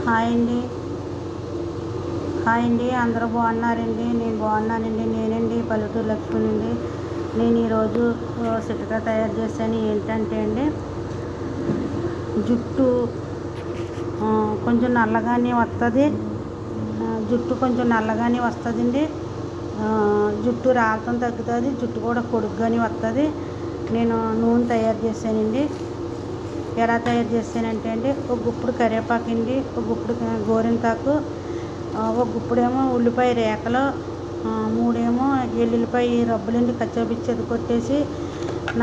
Hi అండి. అందరూ బాగున్నారండి? నేను బాగున్నానండి. నేనండి పల్లెటూరు లక్ష్మినండి. నేను ఈరోజు చిట్కా తయారు చేశాను. ఏంటంటే అండి, జుట్టు కొంచెం నల్లగానే వస్తుంది. వస్తుందండి. జుట్టు రాలతం తగ్గుతుంది. జుట్టు కూడా పొడుగ్గానే వస్తుంది. నేను నూనె తయారు చేశానండి. ఎలా తయారు చేశానంటే అండి, ఒక గుప్పుడు కరివేపాకు అండి, ఒక గుప్పుడు గోరింతాకు, ఒక గుప్పుడేమో ఉల్లిపాయ రేకలు, 3 ఎల్లుల్లిపాయ రబ్బులండి కచ్చాపిచ్చేది కొట్టేసి,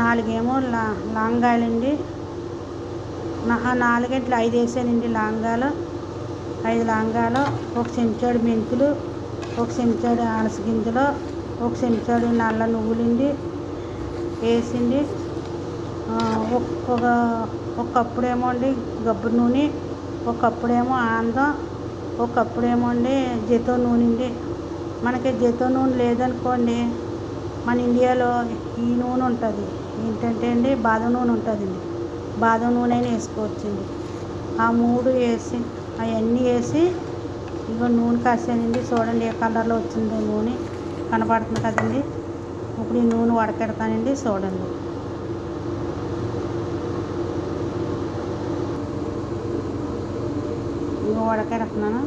4 లవంగాలండి, 4 5 వేసానండి లవంగాలు, 5 లవంగాలు, ఒక చెంచాడు మెంతులు, ఒక చెంచాడు అలస గింజలు, ఒక చెంచాడు నల్ల నువ్వులండి వేసిండి. ఒక కప్పుడేమో అండి గబ్బు నూనె, ఒక కప్పుడేమో ఆందం, ఒక కప్పుడేమో అండి జైతూన్ నూనె అండి. మనకి జైతూన్ నూనె లేదనుకోండి, మన ఇండియాలో ఈ నూనె ఉంటుంది. ఏంటంటే అండి, బాదం నూనె ఉంటుందండి. బాదం నూనె అయినా వేసుకోవచ్చండి. ఆ 3 వేసి అవన్నీ వేసి ఇగో నూనె కాసానండి. చూడండి ఏ కలర్లో వచ్చిందో నూనె కనపడుతుంది కదండి. ఇప్పుడు ఈ నూనె వడకెడతానండి. చూడండి. ఇగో వడకెడుతున్నాను.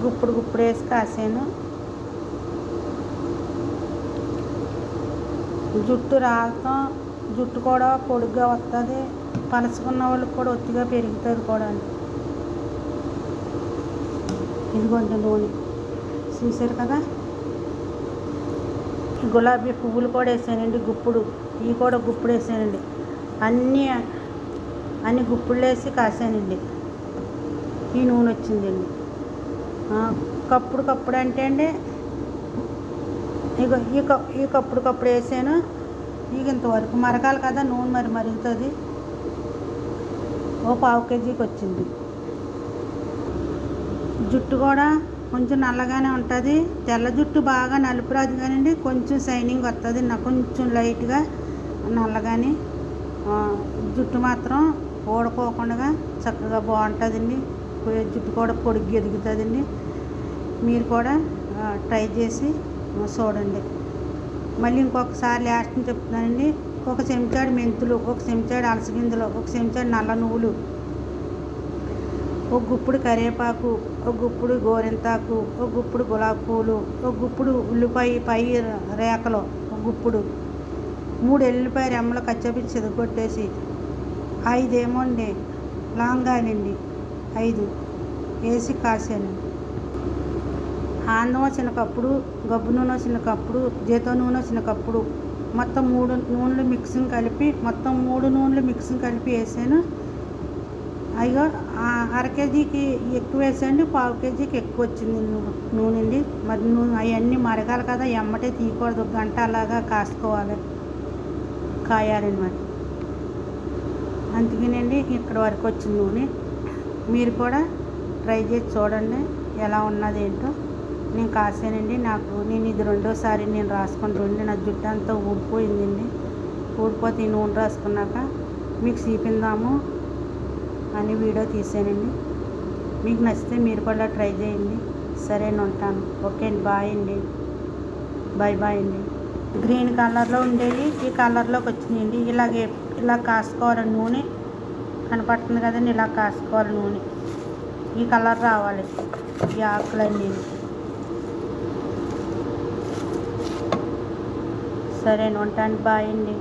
గుప్పుడు వేసి కాసాను. జుట్టు రాలతం, జుట్టు కూడా పొడుగ్గా వస్తుంది. పలుచుకున్న వాళ్ళకి కూడా ఒత్తిగా పెరుగుతుంది కూడా. ఇదిగోండి నూనె చూసారు కదా. గులాబీ పువ్వులు కూడా వేసానండి. ఇవి కూడా గుప్పుడు వేసానండి. అన్ని గుప్పుళ్ళు వేసి కాసానండి. ఈ నూనె వచ్చిందండి. కప్పుడు అంటే అండి, ఇక ఈ కప్పుడు వేసాను. ఇక ఇంతవరకు మరగాలి కదా నూనె, మరి మరుగుతుంది. ఓ 1/2 కేజీకి వచ్చింది. జుట్టు కూడా కొంచెం నల్లగానే ఉంటుంది. తెల్ల జుట్టు బాగా నలుపు రాదు కానండి, కొంచెం షైనింగ్ వస్తుంది. నాకు కొంచెం లైట్గా నల్లగానే, జుట్టు మాత్రం ఊడిపోకుండా చక్కగా బాగుంటుందండి. జుట్టు కూడా పొడిగి ఎదుగుతుందండి. మీరు కూడా ట్రై చేసి చూడండి. మళ్ళీ ఇంకొకసారి లాస్ట్ని చెప్తున్నానండి. ఒక చెంచాడు మెంతులు, ఒక చెంచాడు అలస గింజలు, ఒక చెంచాడు నల్ల నువ్వులు, ఒక గుప్పుడు కరివేపాకు, ఒక గుప్పుడు గోరింతాకు, ఒక గుప్పుడు గులాబీ పూలు, ఒక గుప్పుడు ఉల్లిపాయ రేకలు, ఒక గుప్పుడు 3 ఎల్లుల్లిపాయ రెమ్మలు కచ్చపిచ్చి చెదగొట్టేసి, 5 అండి లవంగాలండి 5 వేసి కాసాను. ఆందం చిన్న కప్పుడు, గబ్బు నూనె చిన్న కప్పుడు, జైతూన్ నూనె చిన్న కప్పుడు, మొత్తం 3 నూనెలు మిక్సింగ్ కలిపి, వేసాను. అయ్యో 1/2 కేజీకి ఎక్కువ వేసండి, 1/4 కేజీకి ఎక్కువ వచ్చింది నూనె అండి. మరి నూనె అవన్నీ మరగాలి కదా, ఎమ్మటే తీయకూడదు, గంట అలాగా కాయాలండి. మరి అందుకేనండి ఇక్కడ వరకు వచ్చింది నూనె. మీరు కూడా ట్రై చేసి చూడండి ఎలా ఉన్నది ఏంటో. నేను కాసానండి. నేను ఇది 2వ సారి నేను రాసుకుంటుండే. నా జుట్టు అంతా ఊడిపోయిందండి. ఊడిపోతే ఈ నూనె రాసుకున్నాక మీకు చూపిందాము అని వీడియో తీసానండి. మీకు నచ్చితే మీరు కూడా ట్రై చేయండి. సరే నేను ఉంటాను. ఓకే అండి. బాయ్ అండి. గ్రీన్ కలర్లో ఉండేవి ఈ కలర్లోకి వచ్చినాయండి. ఇలా కాసుకోవాలి నూనె. కనపడుతుంది కదండి, ఇలా కాసుకోవాలి నూనె. ఈ కలర్ రావాలి ఈ ఆకులన్నీ. సరే ఉంటాను. బాయ్ అండి.